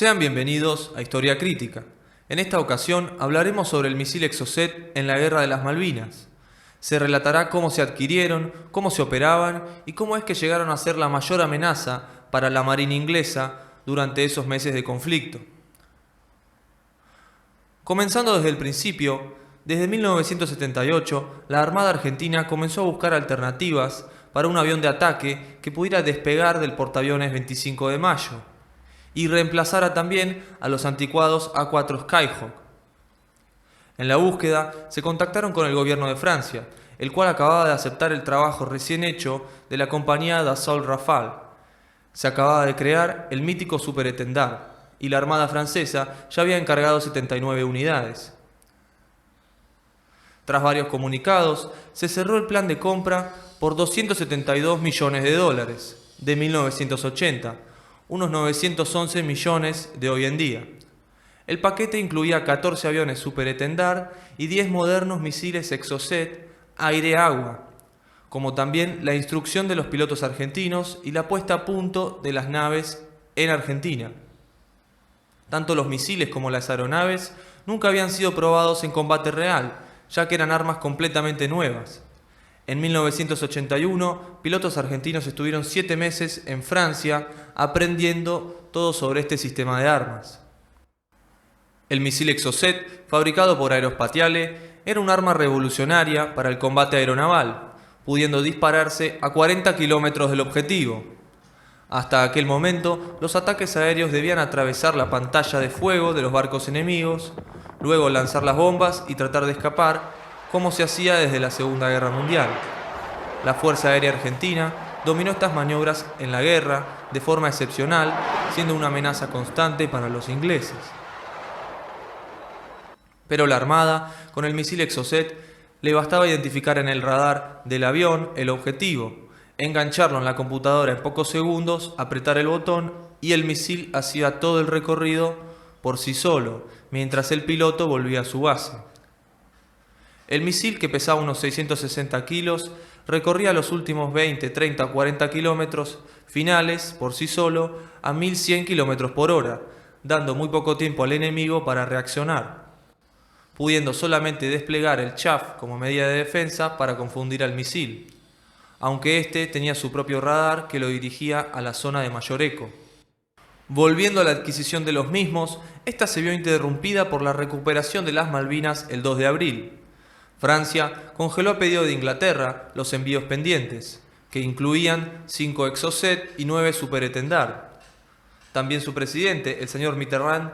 Sean bienvenidos a Historia Crítica. En esta ocasión hablaremos sobre el misil Exocet en la Guerra de las Malvinas. Se relatará cómo se adquirieron, cómo se operaban y cómo es que llegaron a ser la mayor amenaza para la Marina inglesa durante esos meses de conflicto. Comenzando desde el principio, desde 1978, la Armada Argentina comenzó a buscar alternativas para un avión de ataque que pudiera despegar del portaaviones 25 de mayo y reemplazara también a los anticuados A4 Skyhawk. En la búsqueda se contactaron con el gobierno de Francia, el cual acababa de aceptar el trabajo recién hecho de la compañía Dassault Rafale. Se acababa de crear el mítico Superétendard y la Armada francesa ya había encargado 79 unidades. Tras varios comunicados, se cerró el plan de compra por $272 millones de 1980, unos 911 millones de hoy en día. El paquete incluía 14 aviones Superétendard y 10 modernos misiles Exocet aire-agua, como también la instrucción de los pilotos argentinos y la puesta a punto de las naves en Argentina. Tanto los misiles como las aeronaves nunca habían sido probados en combate real, ya que eran armas completamente nuevas. En 1981, pilotos argentinos estuvieron 7 meses en Francia aprendiendo todo sobre este sistema de armas. El misil Exocet, fabricado por Aerospatiale, era un arma revolucionaria para el combate aeronaval, pudiendo dispararse a 40 kilómetros del objetivo. Hasta aquel momento, los ataques aéreos debían atravesar la pantalla de fuego de los barcos enemigos, luego lanzar las bombas y tratar de escapar, como se hacía desde la Segunda Guerra Mundial. La Fuerza Aérea Argentina dominó estas maniobras en la guerra de forma excepcional, siendo una amenaza constante para los ingleses. Pero la Armada, con el misil Exocet, le bastaba identificar en el radar del avión el objetivo, engancharlo en la computadora en pocos segundos, apretar el botón y el misil hacía todo el recorrido por sí solo, mientras el piloto volvía a su base. El misil, que pesaba unos 660 kilos, recorría los últimos 20, 30 o 40 kilómetros finales por sí solo a 1100 kilómetros por hora, dando muy poco tiempo al enemigo para reaccionar, pudiendo solamente desplegar el chaff como medida de defensa para confundir al misil, aunque este tenía su propio radar que lo dirigía a la zona de mayor eco. Volviendo a la adquisición de los mismos, esta se vio interrumpida por la recuperación de las Malvinas el 2 de abril. Francia congeló a pedido de Inglaterra los envíos pendientes, que incluían 5 Exocet y 9 Superétendard. También su presidente, el señor Mitterrand,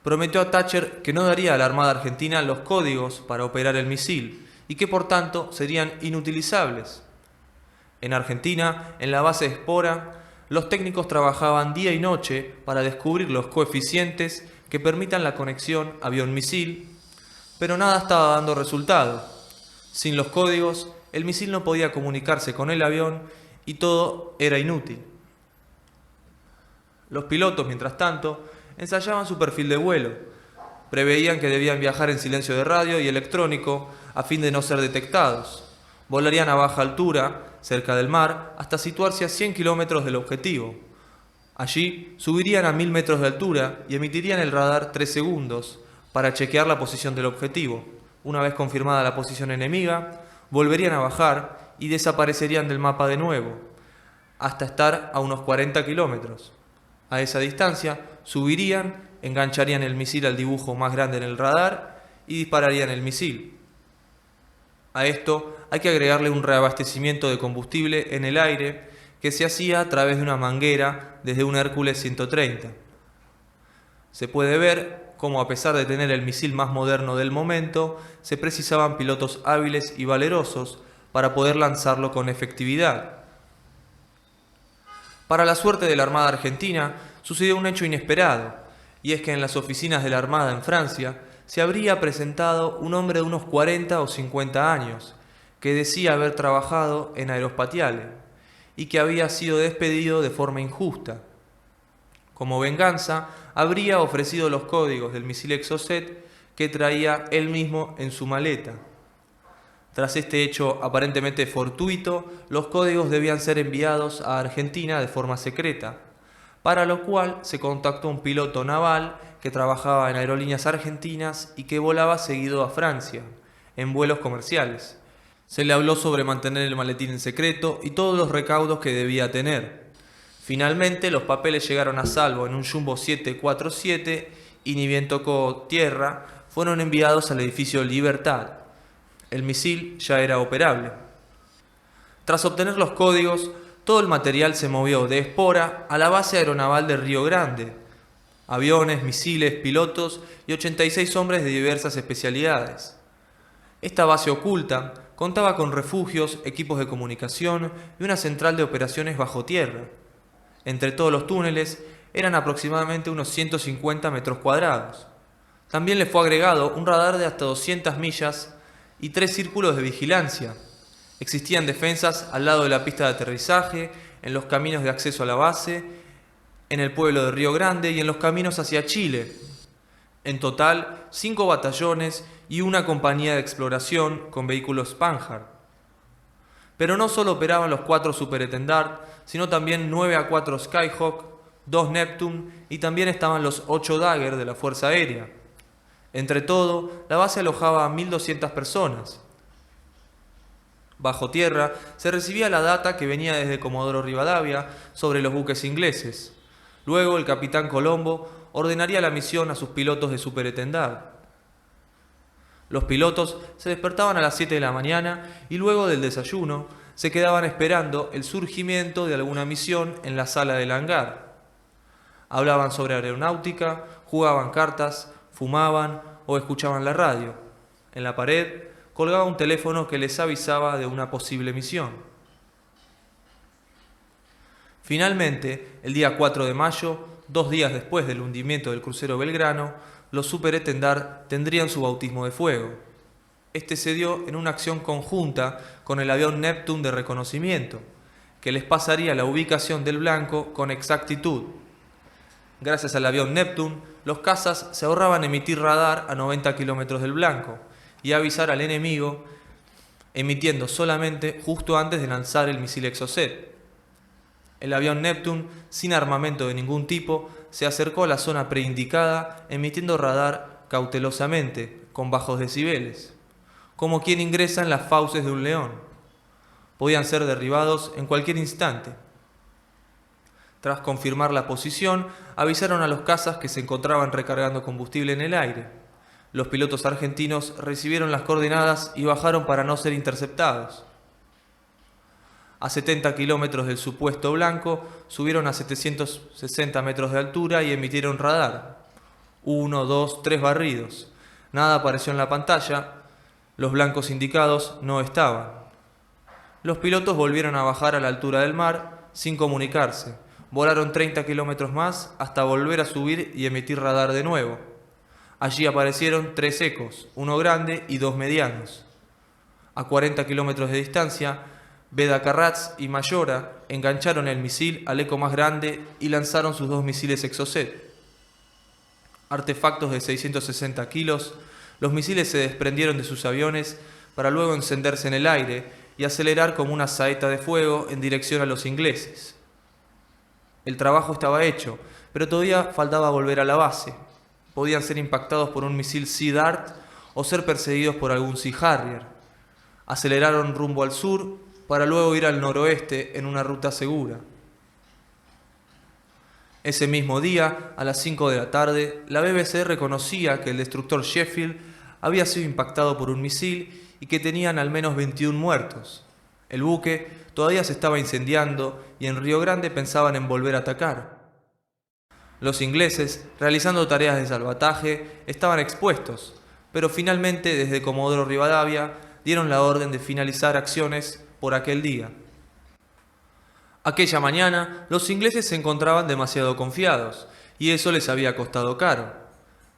prometió a Thatcher que no daría a la Armada Argentina los códigos para operar el misil y que por tanto serían inutilizables. En Argentina, en la base de Espora, los técnicos trabajaban día y noche para descubrir los coeficientes que permitan la conexión avión-misil, pero nada estaba dando resultado. Sin los códigos, el misil no podía comunicarse con el avión y todo era inútil. Los pilotos, mientras tanto, ensayaban su perfil de vuelo. Preveían que debían viajar en silencio de radio y electrónico a fin de no ser detectados. Volarían a baja altura, cerca del mar, hasta situarse a 100 kilómetros del objetivo. Allí subirían a 1000 metros de altura y emitirían el radar 3 segundos para chequear la posición del objetivo. Una vez confirmada la posición enemiga, volverían a bajar y desaparecerían del mapa de nuevo, hasta estar a unos 40 kilómetros. A esa distancia, subirían, engancharían el misil al dibujo más grande en el radar y dispararían el misil. A esto hay que agregarle un reabastecimiento de combustible en el aire que se hacía a través de una manguera desde un Hércules 130. Se puede ver cómo, a pesar de tener el misil más moderno del momento, se precisaban pilotos hábiles y valerosos para poder lanzarlo con efectividad. Para la suerte de la Armada Argentina, sucedió un hecho inesperado, y es que en las oficinas de la Armada en Francia se habría presentado un hombre de unos 40 o 50 años, que decía haber trabajado en Aerospatiale y que había sido despedido de forma injusta. Como venganza, habría ofrecido los códigos del misil Exocet que traía él mismo en su maleta. Tras este hecho aparentemente fortuito, los códigos debían ser enviados a Argentina de forma secreta, para lo cual se contactó un piloto naval que trabajaba en aerolíneas argentinas y que volaba seguido a Francia, en vuelos comerciales. Se le habló sobre mantener el maletín en secreto y todos los recaudos que debía tener. Finalmente, los papeles llegaron a salvo en un Jumbo 747 y ni bien tocó tierra, fueron enviados al edificio Libertad. El misil ya era operable. Tras obtener los códigos, todo el material se movió de Espora a la base aeronaval de Río Grande. Aviones, misiles, pilotos y 86 hombres de diversas especialidades. Esta base oculta contaba con refugios, equipos de comunicación y una central de operaciones bajo tierra. Entre todos los túneles eran aproximadamente unos 150 metros cuadrados. También le fue agregado un radar de hasta 200 millas y 3 círculos de vigilancia. Existían defensas al lado de la pista de aterrizaje, en los caminos de acceso a la base, en el pueblo de Río Grande y en los caminos hacia Chile. En total, 5 batallones y una compañía de exploración con vehículos Panhard. Pero no solo operaban los 4 Superetendard, sino también 9 A4 Skyhawk, 2 Neptune y también estaban los 8 Dagger de la Fuerza Aérea. Entre todo, la base alojaba a 1.200 personas. Bajo tierra se recibía la data que venía desde Comodoro Rivadavia sobre los buques ingleses. Luego el capitán Colombo ordenaría la misión a sus pilotos de Superetendard. Los pilotos se despertaban a las 7 de la mañana y luego del desayuno se quedaban esperando el surgimiento de alguna misión en la sala del hangar. Hablaban sobre aeronáutica, jugaban cartas, fumaban o escuchaban la radio. En la pared colgaba un teléfono que les avisaba de una posible misión. Finalmente, el día 4 de mayo, 2 días después del hundimiento del crucero Belgrano, los Superetendard tendrían su bautismo de fuego. Este se dio en una acción conjunta con el avión Neptune de reconocimiento, que les pasaría la ubicación del blanco con exactitud. Gracias al avión Neptune, los cazas se ahorraban emitir radar a 90 kilómetros del blanco y avisar al enemigo, emitiendo solamente justo antes de lanzar el misil Exocet. El avión Neptune, sin armamento de ningún tipo, se acercó a la zona preindicada, emitiendo radar cautelosamente, con bajos decibeles, como quien ingresa en las fauces de un león. Podían ser derribados en cualquier instante. Tras confirmar la posición, avisaron a los cazas que se encontraban recargando combustible en el aire. Los pilotos argentinos recibieron las coordenadas y bajaron para no ser interceptados. A 70 kilómetros del supuesto blanco, subieron a 760 metros de altura y emitieron radar. 1, 2, 3 barridos. Nada apareció en la pantalla. Los blancos indicados no estaban. Los pilotos volvieron a bajar a la altura del mar sin comunicarse. Volaron 30 kilómetros más hasta volver a subir y emitir radar de nuevo. Allí aparecieron 3 ecos, uno grande y 2 medianos. A 40 kilómetros de distancia, Beda Carratz y Mayora engancharon el misil al eco más grande y lanzaron sus 2 misiles Exocet. Artefactos de 660 kilos, los misiles se desprendieron de sus aviones para luego encenderse en el aire y acelerar como una saeta de fuego en dirección a los ingleses. El trabajo estaba hecho, pero todavía faltaba volver a la base. Podían ser impactados por un misil Sea Dart o ser perseguidos por algún Sea Harrier. Aceleraron rumbo al sur para luego ir al noroeste en una ruta segura. Ese mismo día, a las 5 de la tarde, la BBC reconocía que el destructor Sheffield había sido impactado por un misil y que tenían al menos 21 muertos. El buque todavía se estaba incendiando y en Río Grande pensaban en volver a atacar. Los ingleses, realizando tareas de salvataje, estaban expuestos, pero finalmente desde Comodoro Rivadavia dieron la orden de finalizar acciones por aquel día. Aquella mañana, los ingleses se encontraban demasiado confiados, y eso les había costado caro.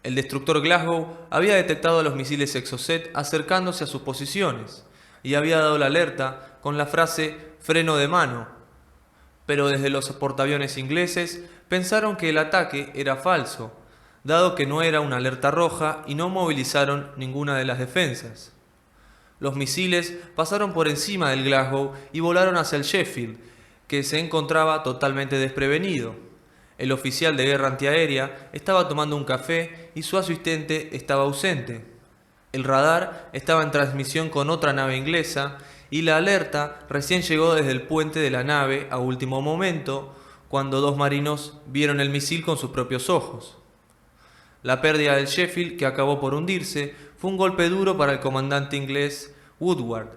El destructor Glasgow había detectado los misiles Exocet acercándose a sus posiciones, y había dado la alerta con la frase «freno de mano». Pero desde los portaaviones ingleses pensaron que el ataque era falso, dado que no era una alerta roja y no movilizaron ninguna de las defensas. Los misiles pasaron por encima del Glasgow y volaron hacia el Sheffield, que se encontraba totalmente desprevenido. El oficial de guerra antiaérea estaba tomando un café y su asistente estaba ausente. El radar estaba en transmisión con otra nave inglesa y la alerta recién llegó desde el puente de la nave a último momento, cuando dos marinos vieron el misil con sus propios ojos. La pérdida del Sheffield, que acabó por hundirse, fue un golpe duro para el comandante inglés Woodward.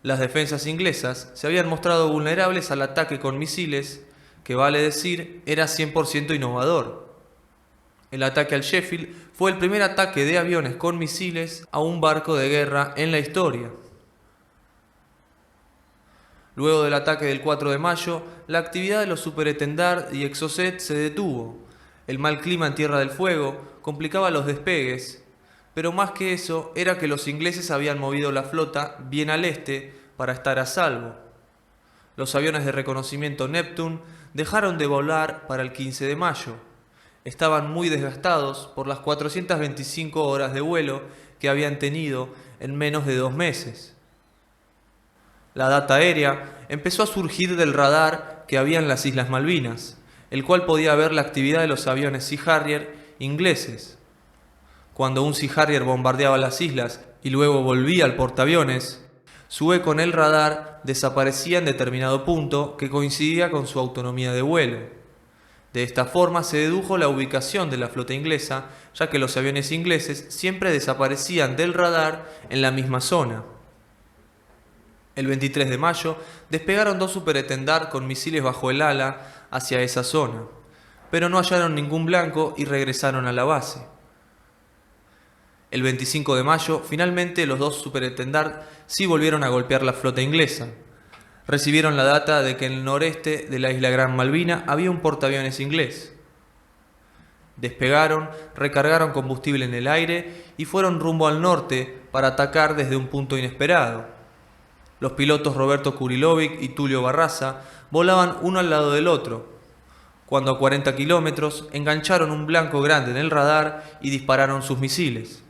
Las defensas inglesas se habían mostrado vulnerables al ataque con misiles, que vale decir era 100% innovador. El ataque al Sheffield fue el primer ataque de aviones con misiles a un barco de guerra en la historia. Luego del ataque del 4 de mayo, la actividad de los Superétendard y Exocet se detuvo. El mal clima en Tierra del Fuego complicaba los despegues, pero más que eso era que los ingleses habían movido la flota bien al este para estar a salvo. Los aviones de reconocimiento Neptune dejaron de volar para el 15 de mayo. Estaban muy desgastados por las 425 horas de vuelo que habían tenido en menos de 2 meses. La data aérea empezó a surgir del radar que había en las Islas Malvinas, el cual podía ver la actividad de los aviones Sea Harrier ingleses. Cuando un Sea Harrier bombardeaba las islas y luego volvía al portaaviones, su eco en el radar desaparecía en determinado punto que coincidía con su autonomía de vuelo. De esta forma se dedujo la ubicación de la flota inglesa, ya que los aviones ingleses siempre desaparecían del radar en la misma zona. El 23 de mayo despegaron dos Superétendard con misiles bajo el ala hacia esa zona, pero no hallaron ningún blanco y regresaron a la base. El 25 de mayo, finalmente los dos Superétendard sí volvieron a golpear la flota inglesa. Recibieron la data de que en el noreste de la isla Gran Malvina había un portaaviones inglés. Despegaron, recargaron combustible en el aire y fueron rumbo al norte para atacar desde un punto inesperado. Los pilotos Roberto Kurilovic y Tulio Barraza volaban uno al lado del otro, cuando a 40 kilómetros engancharon un blanco grande en el radar y dispararon sus misiles.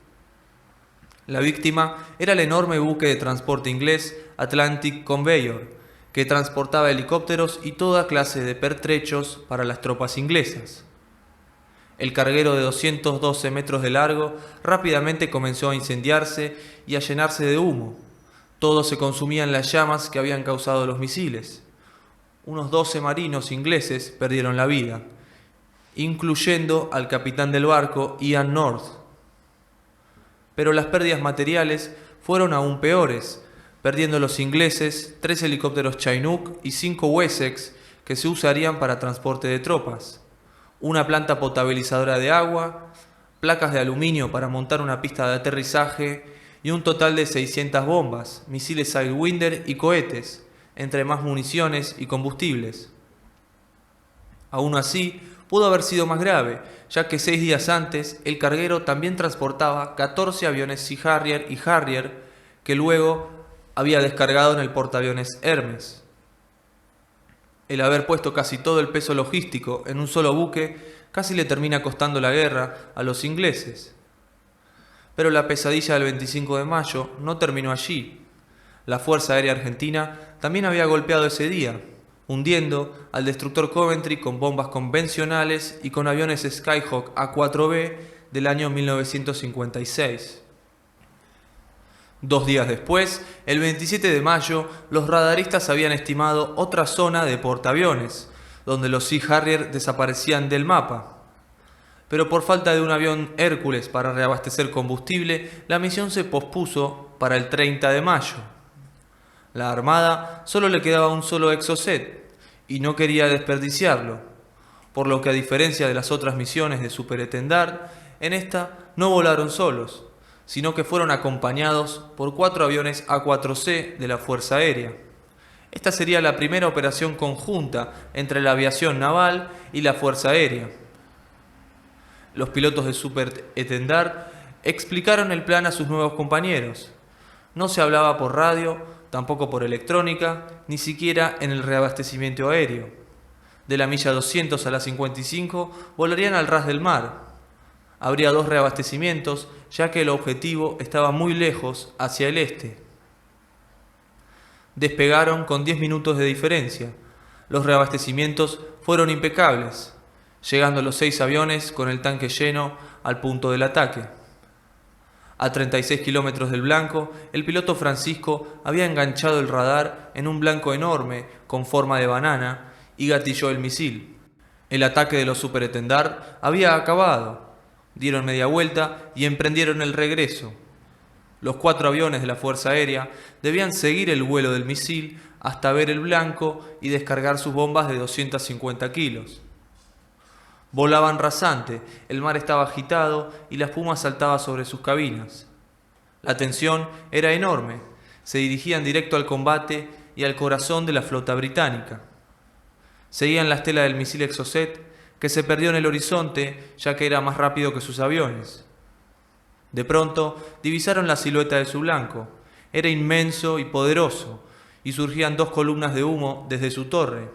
La víctima era el enorme buque de transporte inglés Atlantic Conveyor, que transportaba helicópteros y toda clase de pertrechos para las tropas inglesas. El carguero de 212 metros de largo rápidamente comenzó a incendiarse y a llenarse de humo. Todo se consumía en las llamas que habían causado los misiles. Unos 12 marinos ingleses perdieron la vida, incluyendo al capitán del barco Ian North. Pero las pérdidas materiales fueron aún peores, perdiendo los ingleses 3 helicópteros Chinook y 5 Wessex que se usarían para transporte de tropas, una planta potabilizadora de agua, placas de aluminio para montar una pista de aterrizaje y un total de 600 bombas, misiles Sidewinder y cohetes, entre más municiones y combustibles. Aún así, pudo haber sido más grave, ya que 6 días antes el carguero también transportaba 14 aviones Sea Harrier y Harrier que luego había descargado en el portaaviones Hermes. El haber puesto casi todo el peso logístico en un solo buque casi le termina costando la guerra a los ingleses. Pero la pesadilla del 25 de mayo no terminó allí. La Fuerza Aérea Argentina también había golpeado ese día, hundiendo al destructor Coventry con bombas convencionales y con aviones Skyhawk A4B del año 1956. 2 días después, el 27 de mayo, los radaristas habían estimado otra zona de portaaviones, donde los Sea Harrier desaparecían del mapa. Pero por falta de un avión Hércules para reabastecer combustible, la misión se pospuso para el 30 de mayo. La Armada solo le quedaba un solo Exocet y no quería desperdiciarlo, por lo que a diferencia de las otras misiones de Superétendard, en esta no volaron solos, sino que fueron acompañados por 4 aviones A4C de la Fuerza Aérea. Esta sería la primera operación conjunta entre la aviación naval y la Fuerza Aérea. Los pilotos de Superétendard explicaron el plan a sus nuevos compañeros. No se hablaba por radio, tampoco por electrónica, ni siquiera en el reabastecimiento aéreo. De la milla 200 a la 55 volarían al ras del mar. Habría 2 reabastecimientos, ya que el objetivo estaba muy lejos hacia el este. Despegaron con 10 minutos de diferencia. Los reabastecimientos fueron impecables. llegando los 6 aviones con el tanque lleno al punto del ataque. A 36 kilómetros del blanco, el piloto Francisco había enganchado el radar en un blanco enorme con forma de banana y gatilló el misil. El ataque de los superetendard había acabado. Dieron media vuelta y emprendieron el regreso. Los 4 aviones de la Fuerza Aérea debían seguir el vuelo del misil hasta ver el blanco y descargar sus bombas de 250 kilos. Volaban rasante, el mar estaba agitado y la espuma saltaba sobre sus cabinas. La tensión era enorme, se dirigían directo al combate y al corazón de la flota británica. Seguían la estela del misil Exocet, que se perdió en el horizonte ya que era más rápido que sus aviones. De pronto divisaron la silueta de su blanco. Era inmenso y poderoso, y surgían 2 columnas de humo desde su torre.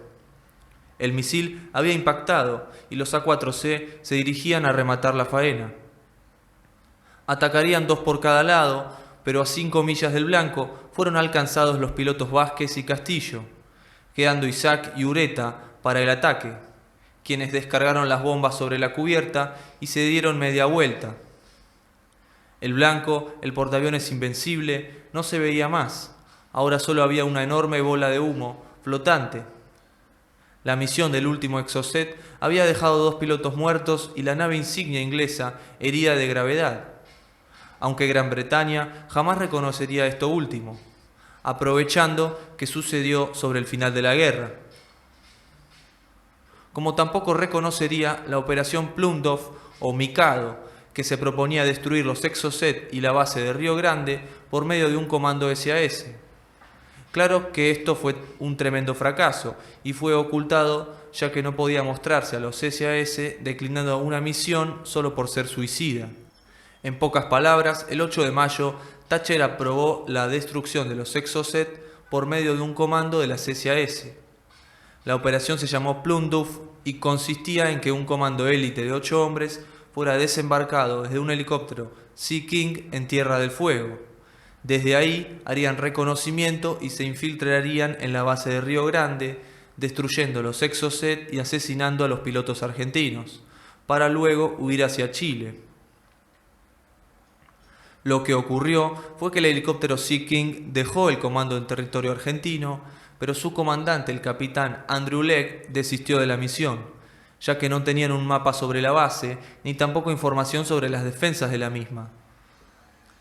El misil había impactado y los A4C se dirigían a rematar la faena. Atacarían 2 por cada lado, pero a 5 millas del blanco fueron alcanzados los pilotos Vázquez y Castillo, quedando Isaac y Ureta para el ataque, quienes descargaron las bombas sobre la cubierta y se dieron media vuelta. El blanco, el portaaviones invencible, no se veía más. Ahora solo había una enorme bola de humo flotante. La misión del último Exocet había dejado 2 pilotos muertos y la nave insignia inglesa herida de gravedad, aunque Gran Bretaña jamás reconocería esto último, aprovechando que sucedió sobre el final de la guerra. Como tampoco reconocería la operación Plumdove o Mikado, que se proponía destruir los Exocet y la base de Río Grande por medio de un comando SAS. Claro que esto fue un tremendo fracaso y fue ocultado ya que no podía mostrarse a los SAS declinando una misión solo por ser suicida. En pocas palabras, el 8 de mayo, Thatcher aprobó la destrucción de los Exocet por medio de un comando de las SAS. La operación se llamó Plumdove y consistía en que un comando élite de 8 hombres fuera desembarcado desde un helicóptero Sea King en Tierra del Fuego. Desde ahí harían reconocimiento y se infiltrarían en la base de Río Grande, destruyendo los Exocet y asesinando a los pilotos argentinos, para luego huir hacia Chile. Lo que ocurrió fue que el helicóptero Sea King dejó el comando en territorio argentino, pero su comandante, el capitán Andrew Legg, desistió de la misión, ya que no tenían un mapa sobre la base, ni tampoco información sobre las defensas de la misma.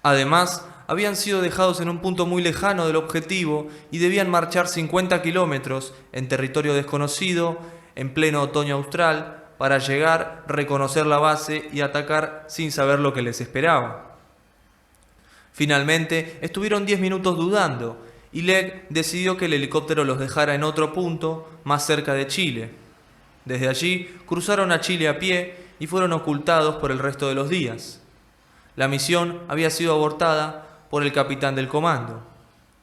Además, habían sido dejados en un punto muy lejano del objetivo y debían marchar 50 kilómetros en territorio desconocido, en pleno otoño austral, para llegar, reconocer la base y atacar sin saber lo que les esperaba. Finalmente, estuvieron 10 minutos dudando, y Legg decidió que el helicóptero los dejara en otro punto, más cerca de Chile. Desde allí, cruzaron a Chile a pie y fueron ocultados por el resto de los días. La misión había sido abortada por el capitán del comando.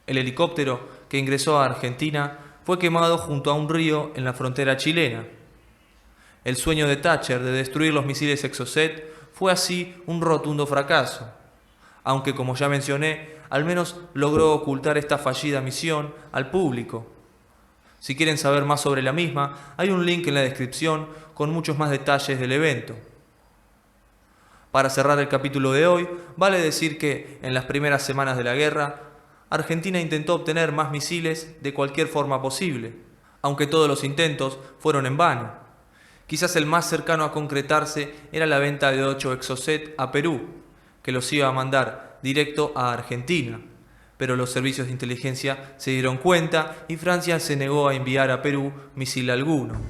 El helicóptero, que ingresó a Argentina, fue quemado junto a un río en la frontera chilena. El sueño de Thatcher de destruir los misiles Exocet fue así un rotundo fracaso, aunque, como ya mencioné, al menos logró ocultar esta fallida misión al público. Si quieren saber más sobre la misma, hay un link en la descripción con muchos más detalles del evento. Para cerrar el capítulo de hoy, vale decir que, en las primeras semanas de la guerra, Argentina intentó obtener más misiles de cualquier forma posible, aunque todos los intentos fueron en vano. Quizás el más cercano a concretarse era la venta de 8 Exocet a Perú, que los iba a mandar directo a Argentina, pero los servicios de inteligencia se dieron cuenta y Francia se negó a enviar a Perú misil alguno.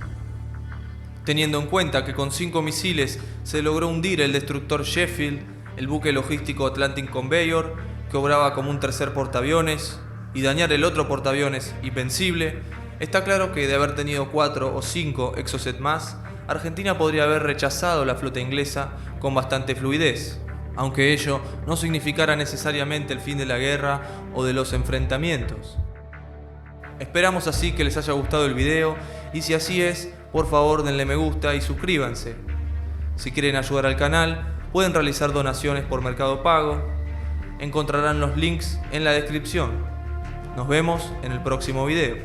Teniendo en cuenta que con 5 misiles se logró hundir el destructor Sheffield, el buque logístico Atlantic Conveyor, que obraba como un tercer portaaviones, y dañar el otro portaaviones Invencible, está claro que de haber tenido 4 o 5 Exocet más, Argentina podría haber rechazado la flota inglesa con bastante fluidez, aunque ello no significara necesariamente el fin de la guerra o de los enfrentamientos. Esperamos así que les haya gustado el video y si así es, por favor denle me gusta y suscríbanse. Si quieren ayudar al canal, pueden realizar donaciones por Mercado Pago. Encontrarán los links en la descripción. Nos vemos en el próximo video.